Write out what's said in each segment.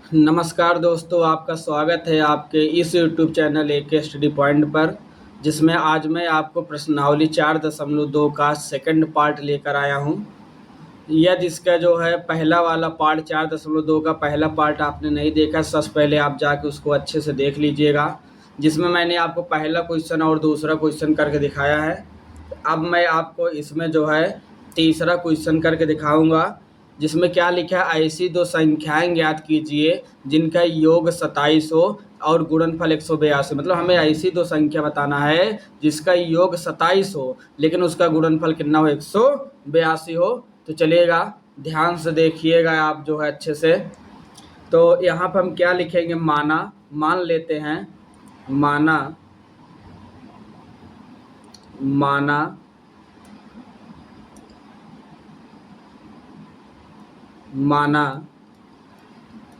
नमस्कार दोस्तों, आपका स्वागत है आपके इस YouTube channel AK study point पर, जिसमें आज मैं आपको प्रश्नावली 4.2 का सेकंड पार्ट लेकर आया हूं। यदि इसका जो है पहला वाला पार्ट 4.2 का पहला पार्ट आपने नहीं देखा, सबसे पहले आप जाके उसको अच्छे से देख लीजिएगा, जिसमें मैंने आपको पहला क्वेश्चन और दूसरा क्वेश्चन करके दिखाया है। अब मैं आपको इसमें जो है तीसरा क्वेश्चन करके दिखाऊंगा, जिसमें क्या लिखा है, ऐसी दो संख्याएं ज्ञात कीजिए जिनका योग 27 हो और गुणनफल 182। मतलब हमें ऐसी दो संख्या बताना है जिसका योग 27 हो लेकिन उसका गुणनफल कितना हो, 182 हो। तो चलिएगा, ध्यान से देखिएगा आप जो है अच्छे से। तो यहाँ पर हम क्या लिखेंगे, मान लेते हैं, माना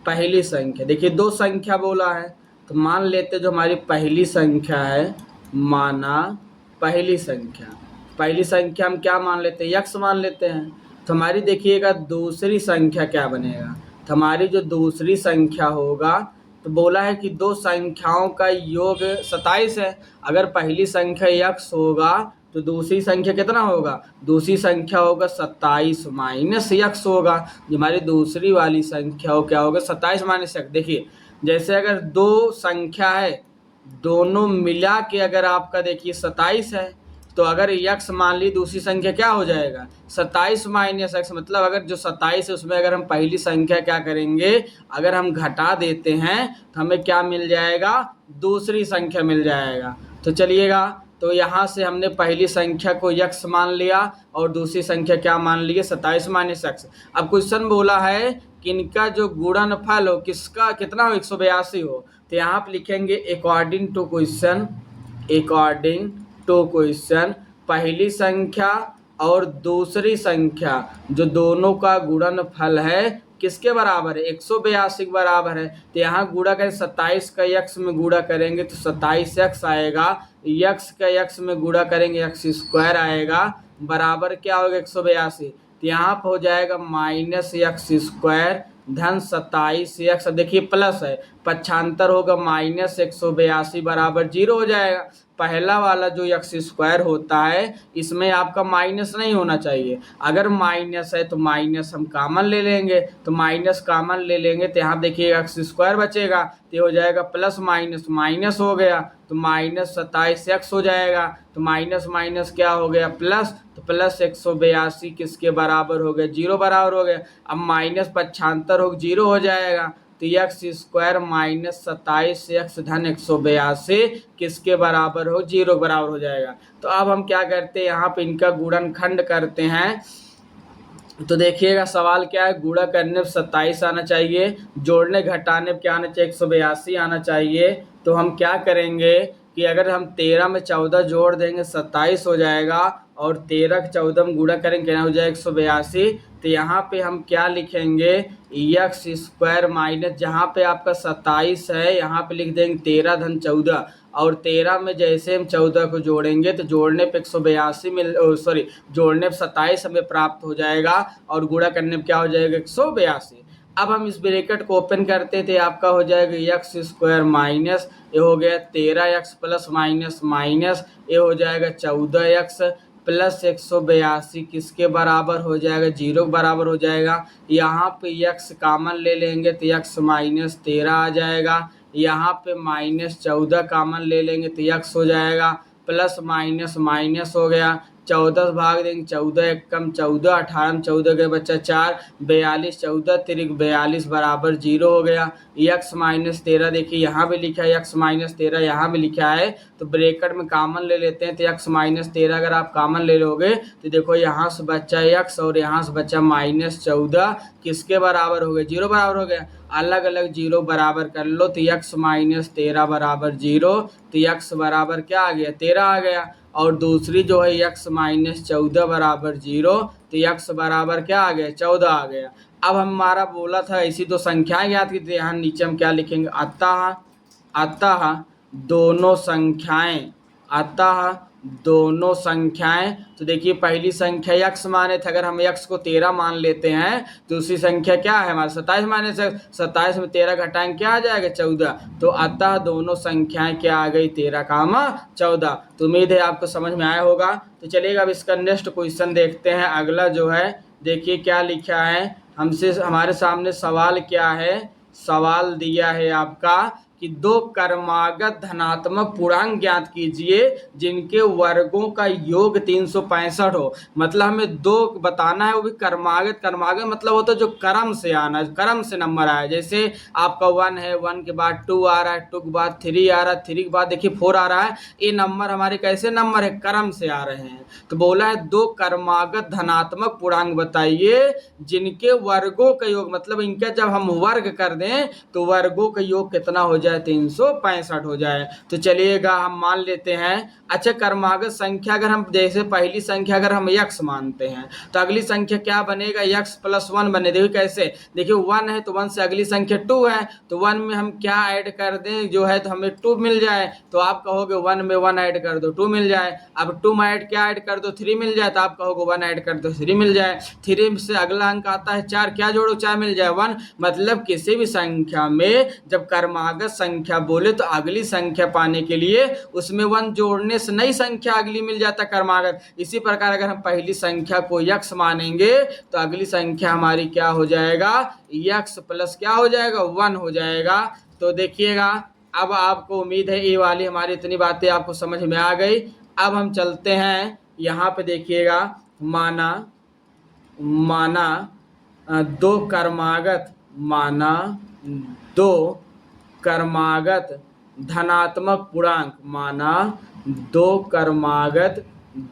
पहली संख्या। देखिए दो संख्या बोला है, तो मान लेते जो हमारी पहली संख्या है, माना पहली संख्या हम क्या मान लेते हैं, यक्स मान लेते हैं। तो हमारी देखिएगा दूसरी संख्या क्या बनेगा, तो हमारी जो दूसरी संख्या होगा, तो बोला है कि दो संख्याओं का योग 27 है। अगर पहली संख्या यक्स होगा तो दूसरी संख्या कितना होगा, दूसरी संख्या होगा 27 माइनस यक्स होगा। जो हमारी दूसरी वाली संख्या हो क्या होगा, 27 माइनस यक्स। देखिए जैसे अगर दो संख्या है, दोनों मिला के अगर आपका देखिए 27 है, तो अगर यक्स मान ली दूसरी संख्या क्या हो जाएगा, 27 माइनस एक्स। मतलब अगर जो 27 है उसमें अगर हम पहली संख्या क्या करेंगे, अगर हम घटा देते हैं तो हमें क्या मिल जाएगा, दूसरी संख्या मिल जाएगा। तो चलिएगा, तो यहाँ से हमने पहली संख्या को यक्स मान लिया और दूसरी संख्या क्या मान ली है, 27 माइनस एक्स। अब क्वेश्चन बोला है कि इनका जो गुणनफल हो किसका कितना हो, 182 हो। तो यहाँ पे लिखेंगे अकॉर्डिंग टू क्वेश्चन पहली संख्या और दूसरी संख्या जो दोनों का गुणनफल है किसके बराबर है, 182 के बराबर है। तो यहाँ गुणा करें, 27 का यक्स में गुणा करेंगे तो 27 एक्स आएगा, यक्स का यक्स में गुणा करेंगे एक्स स्क्वायर आएगा, बराबर क्या होगा 182। तो यहाँ पर हो जाएगा माइनस एक्स स्क्वायर धन 27 एक्स। देखिए प्लस है, पक्षांतर होगा माइनस 182 बराबर 0 हो जाएगा। पहला वाला जो एक्स स्क्वायर होता है इसमें आपका माइनस नहीं होना चाहिए, अगर माइनस है तो माइनस हम कॉमन ले लेंगे, तो माइनस कॉमन ले लेंगे तो यहाँ देखिए एक्स स्क्वायर बचेगा, तो हो जाएगा प्लस माइनस माइनस हो गया, तो माइनस 27 एक्स हो जाएगा। तो माइनस माइनस क्या हो गया, प्लस, तो प्लस 182 किसके बराबर हो गया, 0 बराबर हो गया। अब माइनस पक्षांतर हो 0 हो जाएगा, तो एक्स स्क्वायर माइनस 27 एक्स धन 182 किसके बराबर हो, 0 बराबर हो जाएगा। तो अब हम क्या करते हैं, यहाँ पे इनका गुणनखंड करते हैं। तो देखिएगा सवाल क्या है, गुणा करने पर 27 आना चाहिए, जोड़ने घटाने पर क्या आना चाहिए, 182 आना चाहिए। तो हम क्या करेंगे कि अगर हम 13 में 14 जोड़ देंगे 27 हो जाएगा, और 13 के 14 में गुणा करेंगे क्या हो जाएगा 182। तो यहाँ पे हम क्या लिखेंगे, एक्स स्क्वायर माइनस, जहाँ पे आपका 27 है यहाँ पे लिख देंगे 13 धन 14, और 13 में जैसे हम 14 को जोड़ेंगे तो जोड़ने पे 182 जोड़ने पे 27 हमें प्राप्त हो जाएगा, और गुणा करने पे क्या हो जाएगा 182। अब हम इस ब्रैकेट को ओपन करते थे, आपका हो जाएगा एक्स स्क्वायर माइनस, ये हो गया 13x प्लस माइनस माइनस, ये हो जाएगा 14x प्लस 182 किसके बराबर हो जाएगा, 0 के बराबर हो जाएगा। यहाँ पे x कॉमन ले लेंगे तो x माइनस 13 आ जाएगा, यहाँ पे माइनस 14 कॉमन ले लेंगे तो x हो जाएगा, प्लस माइनस माइनस हो गया, 14 भाग देंगे, 14 एक कम 14, 18 में 14 के बच्चा 4, 42, 14 तिरिक 42 बराबर 0 हो गया। एक्स माइनस 13 देखिए यहाँ भी लिखा है, एक्स माइनस 13 यहाँ भी लिखा है, तो ब्रैकेट में कॉमन ले लेते हैं। तो एक्स माइनस 13 अगर आप कॉमन ले लोगे तो देखो यहाँ से बच्चा एक्स और यहाँ से बच्चा माइनस 14 किसके बराबर हो गए, 0 बराबर हो गया। अलग अलग 0 बराबर कर लो, तो एक्स माइनस 13 बराबर 0, तो एक्स बराबर क्या आ गया, 13 आ गया। और दूसरी जो है एक्स माइनस 14 बराबर 0, तो एक्स बराबर क्या आ गया, 14 आ गया। अब हमारा बोला था ऐसी दो संख्याएं याद की, यहाँ नीचे हम क्या लिखेंगे, अतः दोनों दोनों संख्याएं, तो देखिए पहली संख्या यक्स माने थे, अगर हम यक्स को 13 मान लेते हैं तो दूसरी संख्या क्या है हमारा 27 माने से, 27 में 13 घटाएंगे क्या आ जाएगा 14। तो अतः दोनों संख्याएं क्या आ गई 13, 14। तो उम्मीद है आपको समझ में आया होगा। तो चलिएगा अब इसका नेक्स्ट क्वेश्चन देखते हैं। अगला जो है देखिए क्या लिखा है हमसे, हमारे सामने सवाल क्या है, सवाल दिया है आपका कि दो क्रमागत धनात्मक पूर्णांक ज्ञात कीजिए जिनके वर्गों का योग 365 हो। मतलब हमें दो बताना है, वो भी क्रमागत। क्रमागत मतलब होता है जो क्रम से आना, क्रम से नंबर आया। जैसे आपका 1 है, 1 के बाद 2 आ रहा है, 2 के बाद 3 आ रहा है, 3 के बाद देखिए 4 आ रहा है। ये नंबर हमारे कैसे नंबर है, क्रम से आ रहे हैं। तो बोला है दो क्रमागत धनात्मक पूर्णांक बताइए जिनके वर्गों का योग, मतलब इनका जब हम वर्ग कर दें तो वर्गों का योग कितना हो जाए 365 हो जाए। तो चलिएगा हम मान लेते हैं। अच्छा क्रमागत संख्या अगर हम जैसे पहली संख्या अगर हम यक्स मानते हैं तो अगली संख्या क्या बनेगा, यक्स प्लस 1 बने। देखिए कैसे, देखिए 1 है तो 1 से अगली संख्या 2 है, तो 1 में हम क्या ऐड कर दें जो है तो हमें 2 मिल जाए। तो आप कहोगे 1 में 1 ऐड कर दो 2 मिल जाए। अब 2 में ऐड क्या ऐड कर दो 3 मिल जाए, तो आप कहोगे 1 ऐड कर दो 3 मिल जाए। 3 से अगला अंक आता है 4, क्या जोड़ो 4 मिल जाए 1। मतलब किसी भी संख्या में जब क्रमागत संख्या बोले तो अगली संख्या पाने के लिए उसमें 1 जोड़ने से नई संख्या अगली मिल जाता क्रमागत। इसी प्रकार अगर हम पहली संख्या को यक्स मानेंगे तो अगली संख्या हमारी क्या हो जाएगा, यक्स प्लस क्या हो जाएगा 1 हो जाएगा। तो देखिएगा अब आपको उम्मीद है ये वाली हमारी इतनी बातें आपको समझ में आ गई। अब हम चलते हैं यहाँ पे देखिएगा, माना दो क्रमागत, माना दो क्रमागत धनात्मक पूर्णांक, माना दो क्रमागत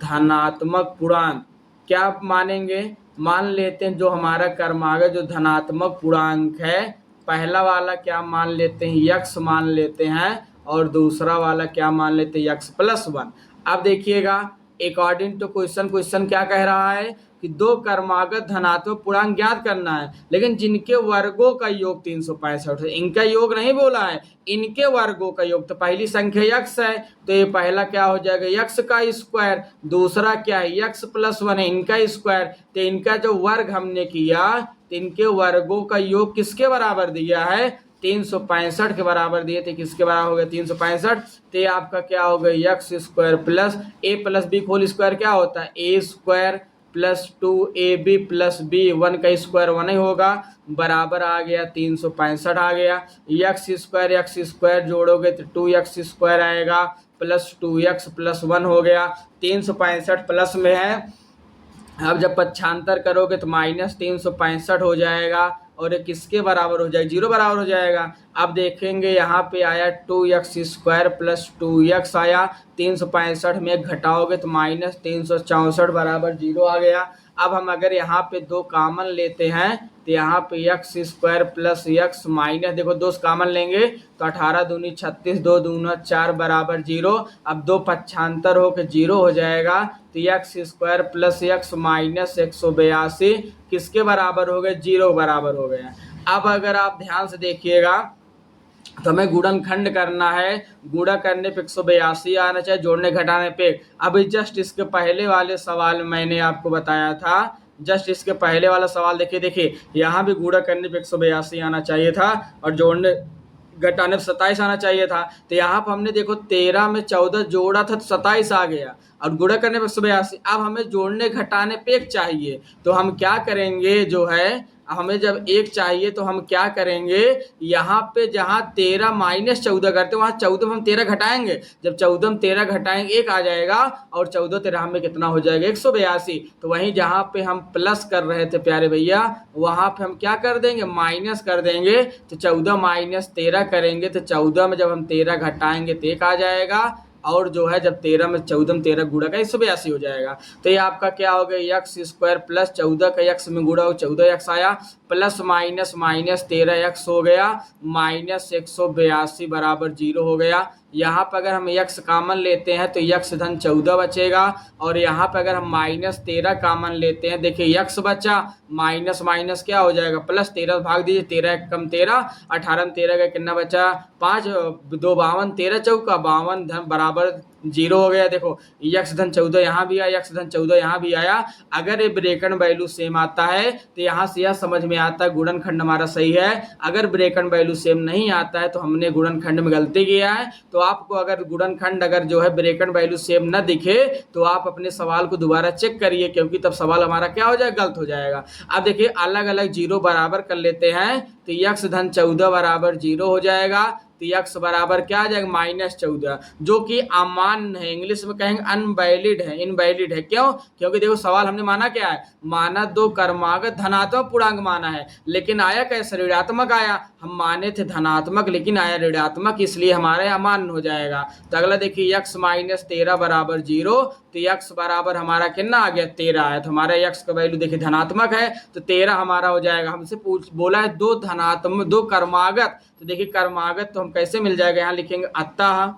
धनात्मक पूर्णांक। क्या मानेंगे, मान लेते हैं जो हमारा क्रमागत जो धनात्मक पूर्णांक है, पहला वाला क्या मान लेते हैं यक्स मान लेते हैं और दूसरा वाला क्या मान लेते हैं यक्स प्लस 1। अब देखिएगा अकॉर्डिंग टू क्वेश्चन क्या कह रहा है कि दो क्रमागत धनात्मक पूर्णांक ज्ञात करना है, लेकिन जिनके वर्गों का योग 365 है। इनका योग नहीं बोला है, इनके वर्गों का योग। तो पहली संख्या यक्स है तो ये पहला क्या हो जाएगा यक्स का स्क्वायर, दूसरा क्या है यक्स प्लस 1 है इनका स्क्वायर। तो इनका जो वर्ग हमने किया तो इनके वर्गों का योग किसके बराबर दिया है 365 के बराबर दिए थे। किसके बराबर हो गया 365। तो आपका क्या हो गया x square plus A plus B whole square क्या होता है A square plus 2ab plus B, 1 का स्क्वायर 1 ही होगा, बराबर आ गया 365 आ गया। यक्स स्क्वायर जोड़ोगे तो 2x स्क्वायर आएगा प्लस 2x प्लस 1 हो गया। 365 प्लस में है, अब जब पक्षांतर करोगे तो माइनस 365 हो जाएगा और ये किसके बराबर हो जाएगा 0 बराबर हो जाएगा। अब देखेंगे यहाँ पे आया 2x स्क्वायर प्लस 2x आया, 365 में घटाओगे तो माइनस 364 बराबर 0 आ गया। अब हम अगर यहाँ पे दो कामन लेते हैं तो यहाँ पे x square plus x minus, देखो दो कामन लेंगे तो 18 दूनी 36, 2 दूना 4 बराबर 0। अब दो पक्षांतर हो के 0 हो जाएगा तो x square plus x minus 182 किसके बराबर हो गए 0 बराबर हो गया। अब अगर आप ध्यान से देखिएगा तो हमें गुणनखंड करना है, गुणा करने पे 182 आना चाहिए, जोड़ने घटाने पे। अभी जस्ट इसके पहले वाले सवाल मैंने आपको बताया था, जस्ट इसके पहले वाला सवाल देखिए यहाँ भी गुणा करने पे 182 आना चाहिए था और जोड़ने घटाने पे 27 आना चाहिए था। तो यहाँ पर हमने देखो 13 में 14 जोड़ा था तो 27 आ गया और गुणा करने पे 182। अब हमें जोड़ने घटाने पे 1 चाहिए तो हम क्या करेंगे, जो है हमें जब 1 चाहिए तो हम क्या करेंगे, यहाँ पे जहाँ 13 माइनस 14 करते वहाँ 14 में हम 13 घटाएंगे, जब 14 में 13 घटाएंगे 1 आ जाएगा और 14 13 में कितना हो जाएगा 182। तो वहीं जहाँ पे हम प्लस कर रहे थे प्यारे भैया वहाँ पे हम क्या कर देंगे माइनस कर देंगे। तो 14 माइनस 13 करेंगे तो 14 में जब हम 13 घटाएंगे तो 1 आ जाएगा और जो है जब 13 में 14 में 13 गुणा का 182 हो जाएगा। तो ये आपका क्या हो गया एक्स स्क्वायर प्लस 14 का एक्स में गुणा हो 14x आया प्लस माइनस माइनस 13x हो गया माइनस 182 बराबर 0 हो गया। यहाँ पर अगर हम x कामन लेते हैं तो x धन 14 बचेगा और यहाँ पर अगर हम माइनस 13 कामन लेते हैं देखिए x बचा माइनस माइनस क्या हो जाएगा प्लस 13 भाग दीजिए 13 कम 13 18 में 13 का कितना बचा 5 2 52 13 चौका 52 धन बराबर जीरो हो गया। देखो यक्स धन 14 यहाँ भी आया, यक्स धन 14 यहाँ भी आया। अगर ये ब्रेकन वैल्यू सेम आता है तो यहाँ से यह समझ में आता है गुणनखंड हमारा सही है। अगर ब्रेकन वैल्यू सेम नहीं आता है तो हमने गुणनखंड में गलती किया है। तो आपको अगर गुणनखंड अगर जो है ब्रेकन वैल्यू सेम न दिखे तो आप अपने सवाल को दोबारा चेक करिए, क्योंकि तब सवाल हमारा क्या हो जाएगा, गलत हो जाएगा। अब देखिए अलग अलग जीरो बराबर कर लेते हैं तो यक्स धन 14 बराबर जीरो हो जाएगा। तो यक्स बराबर क्या आ जाएगा, -14, जो कि अमान्य है, इंग्लिश में कहेंगे अनवैलिड है, इनवैलिड है। क्यों? क्योंकि देखो सवाल हमने माना क्या है, माना दो क्रमागत धनात्मक पूर्णांक माना है, लेकिन आया कैसे, ऋणात्मक आया। हम माने थे धनात्मक लेकिन आया ऋणात्मक, इसलिए हमारे अमान्य हो जाएगा। तो अगला देखिए यक्स -13 बराबर 0, तो यक्स बराबर हमारा कितना आ गया, 13 है। तो हमारा यक्स का वैल्यू देखिए धनात्मक है तो 13 हमारा हो जाएगा। हमसे बोला है दो धनात्मक दो क्रमागत, तो देखिए क्रमागत तो हम कैसे मिल जाएगा, यहाँ लिखेंगे अतः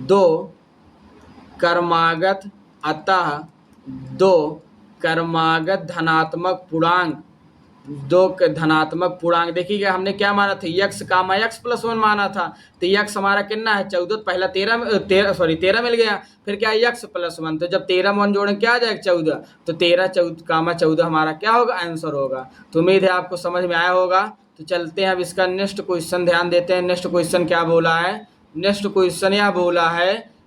दो क्रमागत, अतः दो क्रमागत धनात्मक पूर्णांक, दो धनात्मक पूर्णांक। देखिएगा हमने क्या माना था, यक्स कामा यक्स प्लस 1 माना था। तो यक्स हमारा कितना है 14, पहला 13 मिल गया, फिर क्या यक्स प्लस 1, तो जब 13 में 1 जोड़ें क्या आ जाएगा 14, तो 13 कामा 14 हमारा क्या होगा, आंसर होगा। तो उम्मीद है आपको समझ में आया होगा। तो चलते हैं अब इसका नेक्स्ट क्वेश्चन ध्यान देते हैं। नेक्स्ट क्वेश्चन क्या बोला है, नेक्स्ट क्वेश्चन यह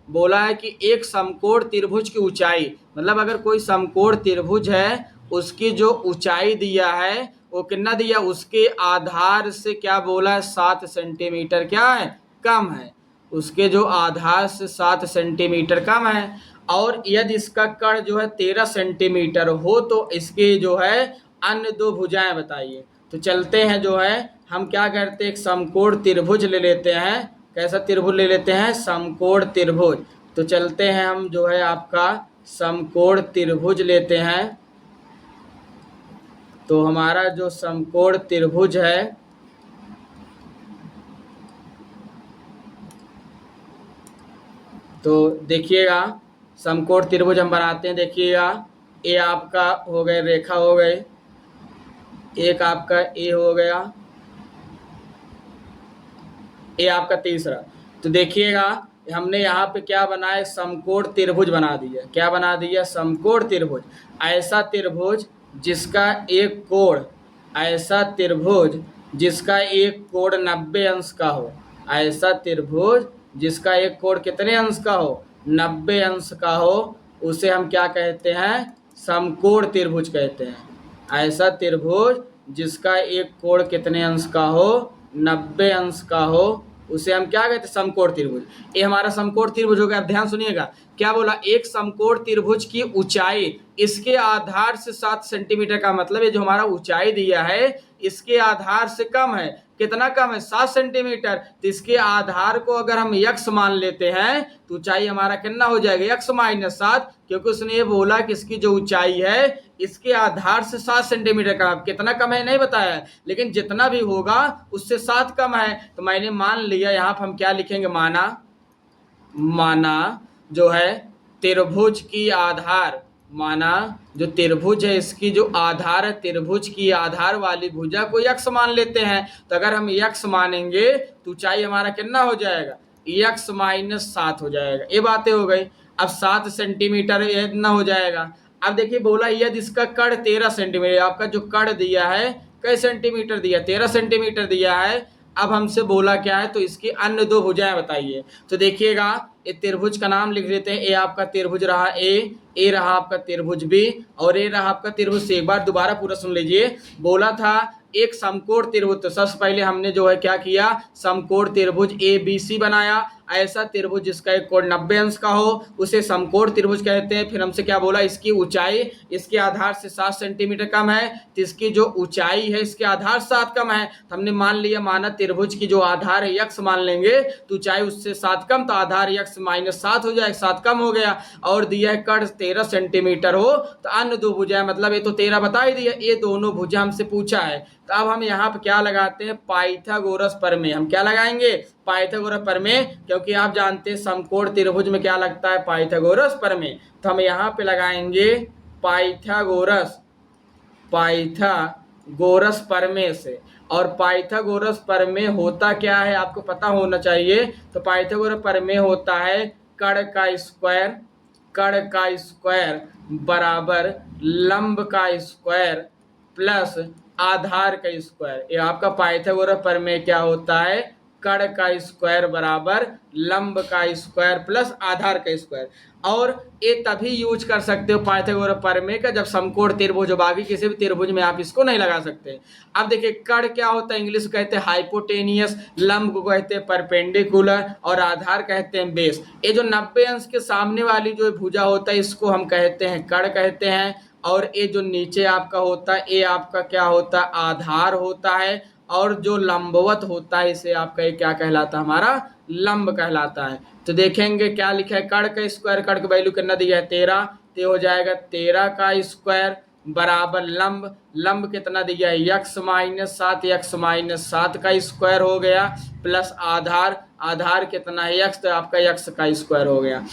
बोला है कि एक समकोण त्रिभुज की ऊंचाई, मतलब अगर कोई समकोण त्रिभुज है उसकी जो ऊंचाई दिया है वो कितना दिया, उसके आधार से क्या बोला है 7 सेंटीमीटर क्या है, कम है। उसके जो आधार से 7 सेंटीमीटर कम है, और यदि इसका कर्ण जो है 13 सेंटीमीटर हो तो इसके जो है अन्य दो भुजाएं बताइए। तो चलते हैं जो है हम क्या करते हैं, एक समकोण त्रिभुज ले लेते हैं। कैसा त्रिभुज ले लेते हैं, समकोण त्रिभुज। तो चलते हैं हम जो है आपका समकोण त्रिभुज लेते हैं। तो हमारा जो समकोण त्रिभुज है, तो देखिएगा समकोण त्रिभुज हम बनाते हैं। देखिएगा ए आपका हो गए, रेखा हो गए, एक आपका ए हो गया, ए आपका तीसरा। तो देखिएगा हमने यहाँ पे क्या बनाया, समकोण त्रिभुज बना दिया। क्या बना दिया, समकोण त्रिभुज। ऐसा त्रिभुज जिसका एक कोण, ऐसा त्रिभुज जिसका एक कोण 90 अंश का हो, ऐसा त्रिभुज जिसका एक कोण कितने अंश का हो, 90 अंश का हो, उसे हम क्या कहते हैं, समकोण त्रिभुज कहते हैं। ऐसा त्रिभुज जिसका एक कोण कितने अंश का हो, 90 अंश का हो, उसे हम क्या कहते हैं, समकोण त्रिभुज। ये हमारा समकोण त्रिभुज हो गया। अब ध्यान सुनिएगा क्या बोला, एक समकोण त्रिभुज की ऊंचाई इसके आधार से 7 सेंटीमीटर का मतलब है जो हमारा ऊंचाई दिया है इसके आधार से कम है। कितना कम है, 7 सेंटीमीटर। तो इसके आधार को अगर हम यक्स मान लेते हैं तो ऊंचाई हमारा कितना हो जाएगा, यक्स -7, क्योंकि उसने ये बोला कि इसकी जो ऊंचाई है इसके आधार से 7 सेंटीमीटर का। कितना कम है नहीं बताया है, लेकिन जितना भी होगा उससे 7 कम है। तो मैंने मान लिया, यहाँ पर हम क्या लिखेंगे, माना जो है त्रिभुज की आधार, माना जो त्रिभुज है इसकी जो आधार है, त्रिभुज की आधार वाली भुजा को यक्स मान लेते हैं। तो अगर हम यक्स मानेंगे तो ऊंचाई हमारा कितना हो जाएगा, यक्स -7 हो जाएगा। ये बातें हो गई। अब 7 सेंटीमीटर इतना हो जाएगा। अब देखिए बोला यदि इसका कर्ण 13 सेंटीमीटर, आपका जो कर्ण दिया है कई सेंटीमीटर दिया, 13 सेंटीमीटर दिया है। अब हमसे बोला क्या है, तो इसकी अन्य दो भुजाएं बताइए। तो देखिएगा ये त्रिभुज का नाम लिख लेते हैं। ए आपका त्रिभुज रहा ए रहा आपका त्रिभुज बी, और ए रहा आपका त्रिभुज सी। एक बार दोबारा पूरा सुन लीजिए। बोला था एक समकोण त्रिभुज, तो सबसे पहले हमने जो है क्या किया, समकोण त्रिभुज ABC बनाया। ऐसा त्रिभुज जिसका एक कोण 90 अंश का हो उसे समकोण त्रिभुज कहते हैं। फिर हमसे क्या बोला, इसकी ऊंचाई इसके आधार से 7 सेंटीमीटर कम है, तो इसकी जो ऊंचाई है इसके आधार से 7 कम है। तो हमने मान लिया, माना त्रिभुज की जो आधार है यक्स मान लेंगे तो ऊंचाई उससे 7 कम, तो आधार यक्स -7 हो जाएगा, 7 कम हो गया। और दिया है कर्ण 13 सेंटीमीटर हो, तो अन्य दो भुजाएं, मतलब ये तो 13 बता ही दिया, ये दोनों भुजा हमसे पूछा है। तो अब हम यहाँ पे क्या लगाते हैं, पाइथागोरस प्रमेय। हम क्या लगाएंगे, पाइथागोरस प्रमेय, क्योंकि आप जानते हैं समकोण त्रिभुज में क्या लगता है, पाइथागोरस प्रमेय। तो हम यहाँ पे लगाएंगे पाइथागोरस प्रमेय से। और पाइथागोरस प्रमेय होता क्या है आपको पता होना चाहिए। तो पाइथागोरस प्रमेय होता है कड़ का स्क्वायर बराबर लंब का स्क्वायर प्लस आधार का स्क्वायर। ये आपका पाइथागोरस प्रमेय क्या होता है, कड़ का स्क्वायर बराबर लंब का स्क्वायर प्लस आधार का स्क्वायर। और ये तभी यूज कर सकते हो पाइथागोरस प्रमेय का जब समकोण त्रिभुज हो, बाकी किसी भी त्रिभुज में आप इसको नहीं लगा सकते। अब देखिए कड़ क्या होता है, इंग्लिश कहते हैं हाइपोटेनियस, लंब को कहते हैं परपेंडिकुलर और आधार कहते हैं बेस। ये जो 90 अंश के सामने वाली जो भुजा होता है इसको हम कहते हैं कड़ कहते हैं, और ये जो नीचे आपका होता है ये आपका क्या होता है, आधार होता है, और जो लंबवत होता है इसे आपका ये क्या कहलाता है, हमारा लंब कहलाता है। तो देखेंगे क्या लिखा है, कड़ का स्क्वायर, कड़ का वैल्यू कितना दिया है 13, तो हो जाएगा 13 का स्क्वायर बराबर लंब, लंब कितना दिया है x माइनस 7, x माइनस 7 का स्क्वायर हो गया प्लस आधार, आधार कितना है x, तो आपका x का स्क्वायर हो गया।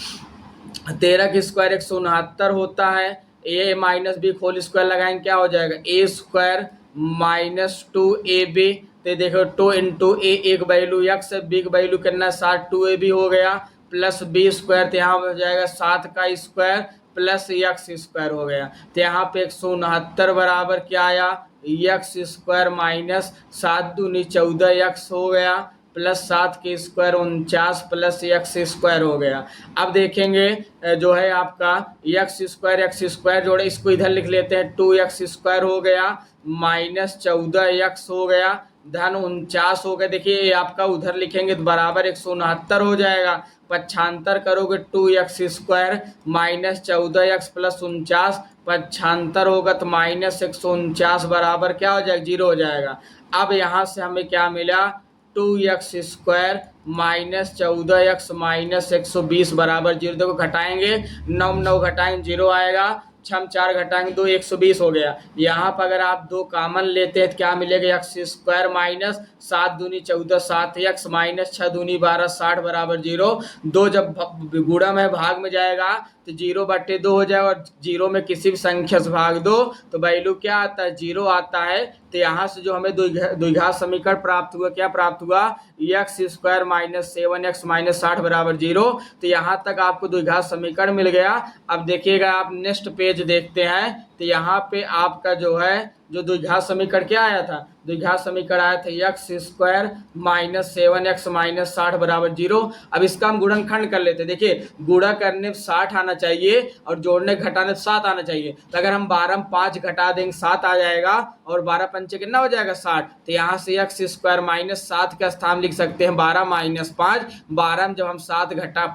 13 का स्क्वायर 169 होता है, ए माइनस बी होल स्क्वायर लगाएंगे क्या हो जाएगा, ए स्क्वायर माइनस 2ab। तो देखो 2 इंटू ए एक वैल्यू x है, बी का वैल्यू कितना 7, 2ab हो गया प्लस बी स्क्वायर, तो यहाँ हो जाएगा 7 का स्क्वायर प्लस x स्क्वायर हो गया। तो यहाँ पे 169 बराबर क्या आया, x स्क्वायर माइनस 7 दूनी 14x हो गया प्लस 7 के स्क्वायर 49 प्लस x स्क्वायर हो गया। अब देखेंगे जो है आपका x स्क्वायर जोड़े, इसको इधर लिख लेते हैं, 2x स्क्वायर हो गया माइनस 14x हो गया धन 49 हो गया। देखिए ये आपका उधर लिखेंगे तो बराबर 169 हो जाएगा, पक्षांतर करोगे 2x square minus 14x plus 49, पक्षांतर होगा तो माइनस 149 बराबर क्या हो जाएगा, 0 हो जाएगा। अब यहाँ से हमें क्या मिला, 2x square minus 14x minus 120 बराबर 0। देखो घटाएंगे 9 9 घटाएंगे 0 आएगा, 6 4 घटाएंगे 2, 120 हो गया। यहाँ पर अगर आप 2 कॉमन लेते हैं तो क्या मिलेगा, x स्क्वायर माइनस 7 दूनी 14 7x माइनस 6 दूनी 12 60 बराबर 0। 2 जब गुणा में भाग में जाएगा तो 0/2 हो जाएगा, और 0 में किसी भी संख्या से भाग दो तो वैल्यू क्या आता है, 0 आता है। तो यहाँ से जो हमें द्विघात समीकरण प्राप्त हुआ, क्या प्राप्त हुआ, x square minus 7x minus 60 बराबर 0। तो यहाँ तक आपको द्विघात समीकरण मिल गया। अब देखिएगा आप नेक्स्ट पेज देखते हैं तो यहाँ पे आपका जो है जो द्विघात समीकरण क्या आया था, द्विघात समीकरण आया था x square minus 7x minus 60 बराबर 0। अब इसका हम गुणनखंड कर लेते हैं। देखिए गुणा करने 60 आना चाहिए और जोड़ने घटाने 7 आना चाहिए। तो अगर हम 12 में 5 घटा देंगे 7 आ जाएगा, और 12 पंचे कितना हो जाएगा 60। तो यहाँ से x स्क्वायर माइनस 7 का स्थान लिख सकते हैं 12 माइनस 5। 12 में जब हम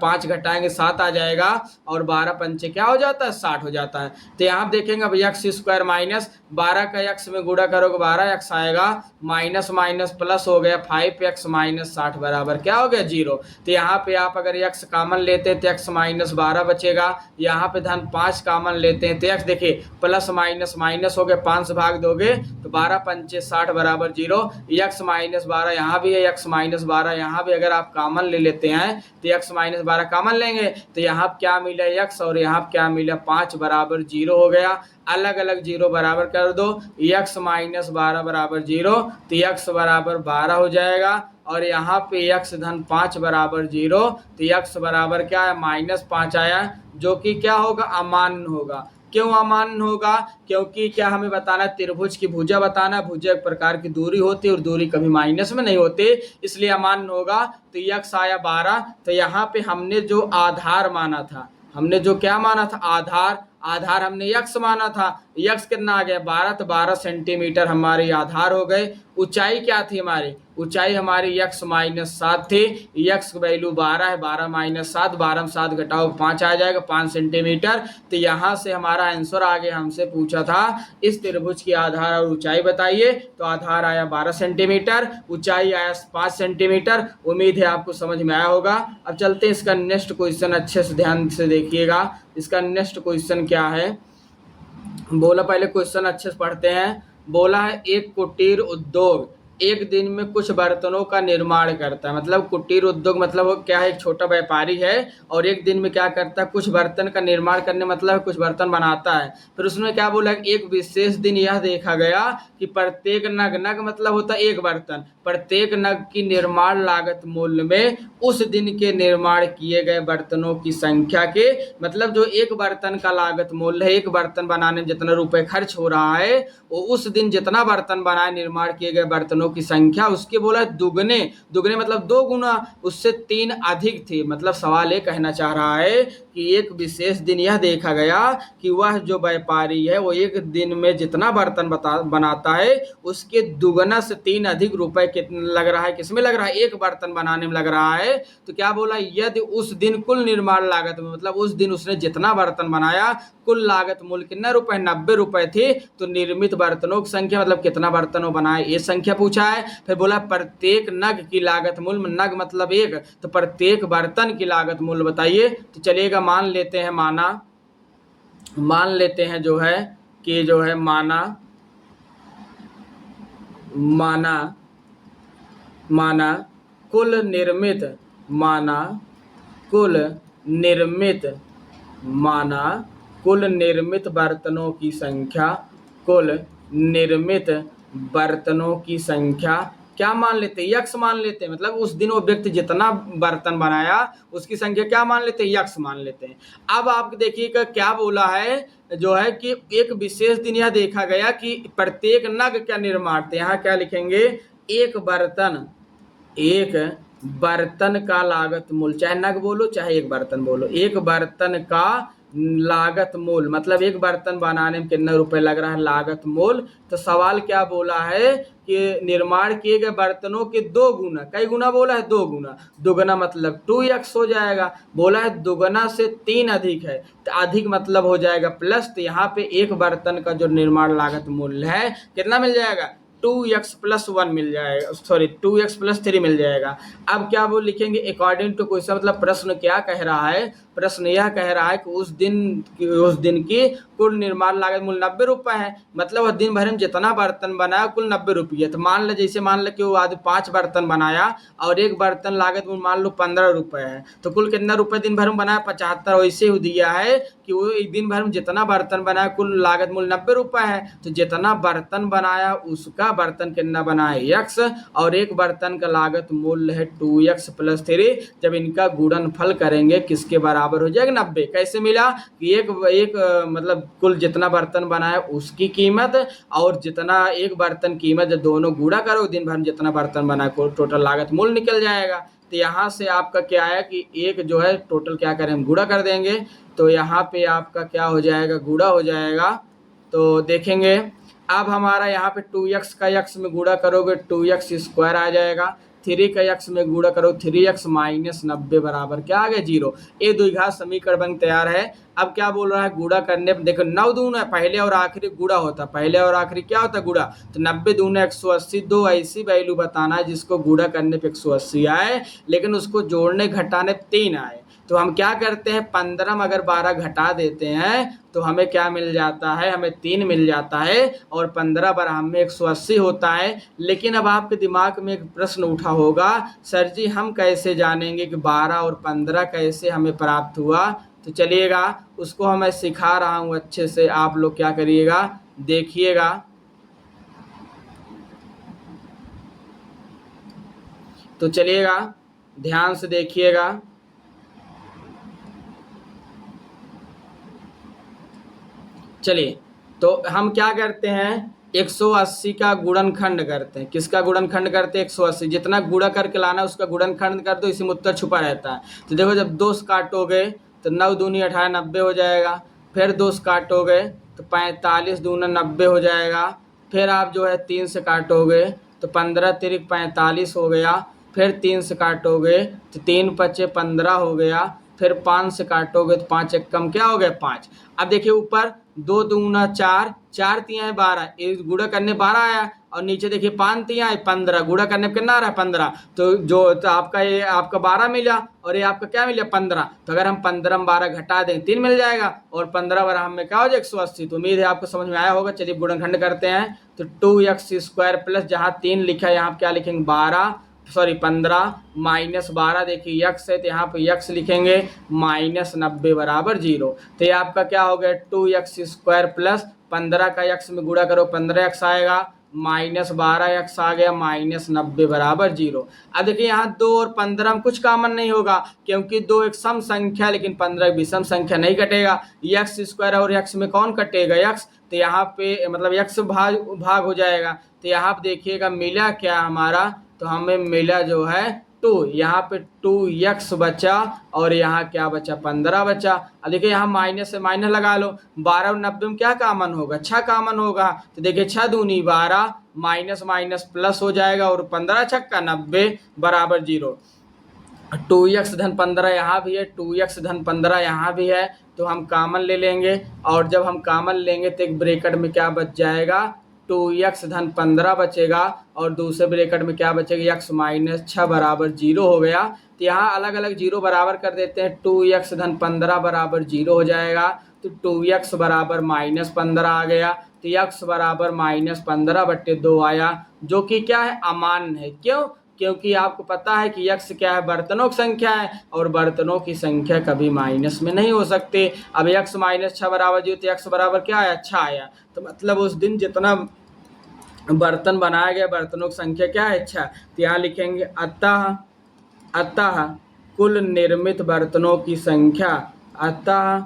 5 घटाएंगे 7 आ जाएगा, और 12 पंचे क्या हो जाता है, 60 हो जाता है। तो यहाँ देखेंगे अब x स्क्वायर माइनस 12 का x में गुणा करोगे 12x आएगा, माइनस माइनस प्लस हो गया 5x माइनस 60 बराबर क्या हो गया, 0। तो यहाँ पे आप अगर x कॉमन लेते हैं तो x माइनस 12 बचेगा, यहाँ पे धन 5 कॉमन लेते हैं तो x देखिए प्लस माइनस माइनस हो गया, 5 से भाग दोगे तो 12 पंचे 60 बराबर 0। x माइनस 12 यहाँ भी है, x माइनस 12 यहाँ भी अगर आप कॉमन ले लेते हैं तो x माइनस 12 कॉमन लेंगे तो यहाँ क्या मिला x, और यहाँ क्या मिला 5 बराबर 0 हो गया। अलग अलग 0 बराबर कर दो, x माइनस 12 बराबर 0, तो x बराबर 12 हो जाएगा, और यहाँ पे x धन 5 बराबर 0, तो x बराबर क्या है, माइनस 5 आया, जो कि क्या होगा, अमान्य होगा। क्यों अमान्य होगा, क्योंकि क्या हमें बताना है, त्रिभुज की भुजा बताना है। भुजा एक प्रकार की दूरी होती है और दूरी कभी माइनस में नहीं होती, इसलिए अमान्य होगा। तो x आया 12, तो यहाँ पे हमने जो आधार माना था, हमने जो क्या माना था, आधार हमने x माना था, x कितना आ गया 12, तो 12 सेंटीमीटर हमारे आधार हो गए। ऊंचाई क्या थी हमारी, ऊंचाई हमारी x माइनस 7 थी, x वैल्यू 12 है, 12 माइनस 7, 12 में 7 घटाओ 5 आ जाएगा, 5 सेंटीमीटर। तो यहाँ से हमारा आंसर आ गया। हमसे पूछा था इस त्रिभुज की आधार और ऊंचाई बताइए, तो आधार आया 12 सेंटीमीटर, ऊंचाई आया 5 सेंटीमीटर। उम्मीद है आपको समझ में आया होगा। अब चलते हैं इसका नेक्स्ट क्वेश्चन, अच्छे से ध्यान से देखिएगा। इसका नेक्स्ट क्वेश्चन क्या है, बोला पहले क्वेश्चन अच्छे से पढ़ते हैं। बोला है एक कुटीर उद्योग एक दिन में कुछ बर्तनों का निर्माण करता है। मतलब कुटीर उद्योग मतलब वो क्या है, एक छोटा व्यापारी है और एक दिन में क्या करता है, कुछ बर्तन का निर्माण करने मतलब कुछ बर्तन बनाता है। फिर उसमें क्या बोला, एक विशेष दिन यह देखा गया कि प्रत्येक नग, नग मतलब होता है एक बर्तन, प्रत्येक नग की निर्माण लागत मूल्य में उस दिन के निर्माण किए गए बर्तनों की संख्या के, मतलब जो एक बर्तन का लागत मूल्य है, एक बर्तन बनाने में जितना रुपए खर्च हो रहा है, वो उस दिन जितना बर्तन बनाए, निर्माण किए गए बर्तनों की संख्या उसके बोला दुगने, दुगने मतलब दो गुना, उससे 3 अधिक थी। मतलब सवाल ये कहना चाह रहा है कि एक विशेष दिन यह देखा गया कि वह जो व्यापारी है वो एक दिन में जितना बर्तन बनाता है उसके दुगना से 3 अधिक रुपए कितने लग रहा है, किसमें लग रहा है, एक बर्तन बनाने में लग रहा है। तो क्या बोला, यदि उस दिन कुल निर्माण लागत में, मतलब उस दिन उसने जितना बर्तन बनाया कुल लागत मूल्य कितना रुपए, 90 रुपए थी, तो निर्मित बर्तनों की संख्या मतलब कितना बर्तन वो बनाए ये संख्या पूछा है। फिर बोला प्रत्येक नग की लागत मूल्य, नग मतलब एक, तो प्रत्येक बर्तन की लागत मूल्य बताइए। तो चलिएगा मान लेते हैं, मान लेते हैं जो है कि जो है माना माना कुल निर्मित, माना कुल निर्मित, माना कुल निर्मित बर्तनों की संख्या, कुल निर्मित बर्तनों की संख्या क्या मान लेते हैं, यक्स मान लेते हैं। मतलब उस दिन वो व्यक्ति जितना बर्तन बनाया उसकी संख्या क्या मान लेते हैं, यक्स मान लेते हैं। अब आप देखिएगा क्या बोला है, जो है कि एक विशेष दिन यह देखा गया कि प्रत्येक नग का निर्माण, यहाँ क्या लिखेंगे, एक बर्तन का लागत मूल्य, चाहे नग बोलो चाहे एक बर्तन बोलो, एक बर्तन का लागत मूल्य, मतलब एक बर्तन बनाने में कितने रुपए लग रहा है, लागत मूल्य। तो सवाल क्या बोला है कि निर्माण किए गए बर्तनों के 2 गुना, कई गुना बोला है, 2 गुना, दुगना मतलब 2x हो जाएगा। बोला है दुगना से 3 अधिक है, तो अधिक मतलब हो जाएगा प्लस, तो यहाँ पे एक बर्तन का जो निर्माण लागत मूल्य है कितना मिल जाएगा, 2x+1 मिल जाएगा, सॉरी 2x+3 मिल जाएगा। अब क्या वो लिखेंगे अकॉर्डिंग टू क्वेश्चन, मतलब प्रश्न क्या कह रहा है, प्रश्न यह कह रहा है कि उस दिन की कुल निर्माण लागत मूल्य 90 रुपए है। मतलब वह दिन भर में जितना बर्तन बनाया कुल 90 रुपये। तो मान लो जैसे मान लो कि वो आज 5 बर्तन बनाया और एक बर्तन लागत मूल्य मान लो 15 रुपए है, तो कुल कितना रुपए दिन भर में बनाया, 75। वैसे ही दिया है कि वो एक दिन भर में जितना बर्तन बनाया कुल लागत मूल्य 90 रुपए है, तो जितना बर्तन बनाया उसका बर्तन कितना बनाया, x, और एक बर्तन का लागत मूल्य है 2x+3। जब इनका गुणनफल करेंगे किसके बराबर हो जाएगा, 90। कैसे मिला कि एक मतलब कुल जितना बर्तन बनाया उसकी कीमत और जितना एक बर्तन कीमत, जब दोनों गुणा करो दिन भर में जितना बर्तन बनाया टोटल लागत मूल्य निकल जाएगा। तो यहाँ से आपका क्या है कि एक जो है टोटल क्या करें, हम गुणा कर देंगे, तो यहाँ पे आपका क्या हो जाएगा, गुणा हो जाएगा। तो देखेंगे अब हमारा यहाँ पे 2x का x में गुणा करोगे 2x² आ जाएगा, 3 का x में गुणा करो 3x - 90 बराबर क्या आ गया, 0। ये द्विघात समीकरण बन तैयार है। अब क्या बोल रहा है, गुणा करने पर देखो 9 दूना पहले और आखिरी गुणा होता है, पहले और आखिरी क्या होता है, गुणा। तो 90 दूना 180, 2 ऐसी वैल्यू बताना है जिसको गुणा करने पे 180 आए लेकिन उसको जोड़ने घटाने 3 आए। तो हम क्या करते हैं, 15 में अगर 12 घटा देते हैं तो हमें क्या मिल जाता है, हमें 3 मिल जाता है, और 15 बार हमें 180 होता है। लेकिन अब आपके दिमाग में एक प्रश्न उठा होगा, सर जी हम कैसे जानेंगे कि 12 और 15 कैसे हमें प्राप्त हुआ। तो चलिएगा उसको मैं सिखा रहा हूँ अच्छे से, आप लोग क्या करिएगा, देखिएगा। तो चलिएगा ध्यान से देखिएगा। चलिए तो हम क्या करते हैं, 180 का गुणनखंड करते हैं। किसका गुणनखंड करते हैं, 180। जितना गुणा करके लाना उसका गुणनखंड कर दो, इसी में उत्तर छुपा रहता है। तो देखो जब 2 से काटोगे तो 9 दूनी 18, 90 हो जाएगा। फिर 2 से काटोगे तो 45 दूना 90 हो जाएगा। फिर आप जो है 3 से काटोगे तो 15 तिरिक 45 हो गया। फिर 3 से काटोगे तो 3 पचे 15 हो गया। फिर 5 से काटोगे तो 5 एक कम क्या हो गया, 5। अब देखिए ऊपर 2 दूना 4, 4 तिया है 12, एक गुणा करने 12 आया, और नीचे देखिए 5 तिया 15, गुणा करने पे कितना आ रहा है 15। तो आपका ये आपका 12 मिला और ये आपका क्या मिला 15। तो अगर हम 15 में 12 घटा दें 3 मिल जाएगा और 15 बराबर हमें क्या हो जाएगा 180। तो उम्मीद है आपको समझ में आया होगा। चलिए गुणनखंड करते हैं। तो 2x² प्लस जहाँ 3 लिखा है यहाँ क्या लिखेंगे 15 माइनस 12 देखिए x है तो यहाँ पे x लिखेंगे -90 बराबर 0। तो ये आपका क्या हो गया 2x² प्लस 15 का x में गुणा करो 15x आएगा -12x आ गया -90 बराबर 0। अब देखिए यहाँ 2 और 15 में कुछ कॉमन नहीं होगा क्योंकि 2 एक सम संख्या लेकिन 15 एक विषम संख्या, नहीं कटेगा। x² और x में कौन कटेगा x, तो यहाँ पे मतलब x भाग हो जाएगा। तो यहाँ पे देखिएगा मिला क्या हमारा, तो हमें मिला जो है 2, यहाँ पे 2x बचा और यहाँ क्या बचा 15 बचा। अब देखिए यहाँ माइनस से माइनस लगा लो, 12 और 90 में क्या कॉमन होगा 6 कॉमन होगा। तो देखिए 6 दूनी 12 माइनस माइनस प्लस हो जाएगा और 15 छक्का 90 बराबर 0। 2x धन 15 यहाँ भी है, 2x धन 15 यहाँ भी है, तो हम कॉमन ले लेंगे और जब हम कॉमन लेंगे तो एक ब्रैकेट में क्या बच जाएगा 2x धन 15 बचेगा और दूसरे ब्रैकेट में क्या बचेगा x माइनस 6 बराबर 0 हो गया। तो यहाँ अलग अलग 0 बराबर कर देते हैं, 2x धन 15 बराबर 0 हो जाएगा। तो 2x बराबर -15 आ गया, तो x बराबर -15/2 आया, जो कि क्या है अमान्य है। क्यों? क्योंकि आपको पता है कि x क्या है बर्तनों की संख्या है और बर्तनों की संख्या कभी माइनस में नहीं हो सकते। अब x -6 बराबर 0 तो x बराबर क्या आया 6 आया। तो मतलब उस दिन जितना बर्तन बनाया गया बर्तनों की संख्या क्या है 6। तो यहाँ लिखेंगे अतः कुल निर्मित बर्तनों की संख्या, अतः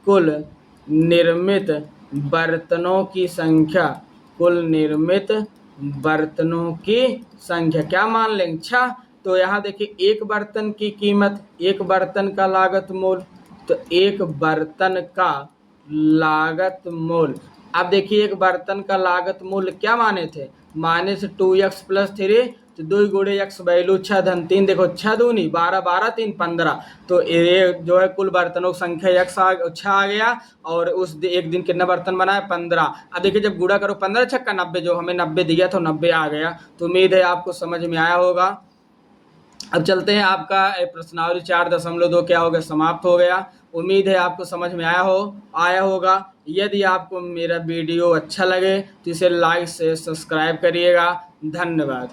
कुल निर्मित बर्तनों की संख्या, कुल निर्मित बर्तनों की संख्या क्या मान लेंगे 6। तो यहाँ देखिए एक बर्तन की कीमत, एक बर्तन का लागत मूल, तो एक बर्तन का लागत मूल। अब देखिए एक बर्तन का लागत मूल्य क्या माने थे, माने से 2x प्लस 3, तो 2 गुणे x वैल्यू 6 धन 3, देखो 6 दूनी 12 12 3 15। तो ये जो है कुल बर्तनों की संख्या 6 आ गया और उस एक दिन कितना बर्तन बनाया 15। अब देखिए जब गुणा करो 15 छक्का 90, जो हमें 90 दिया था 90 आ गया। तो उम्मीद है आपको समझ में आया होगा। अब चलते हैं, आपका प्रश्नावली 4.2 क्या हो गया समाप्त हो गया। उम्मीद है आपको समझ में आया होगा। यदि आपको मेरा वीडियो अच्छा लगे तो इसे लाइक से सब्सक्राइब करिएगा। धन्यवाद।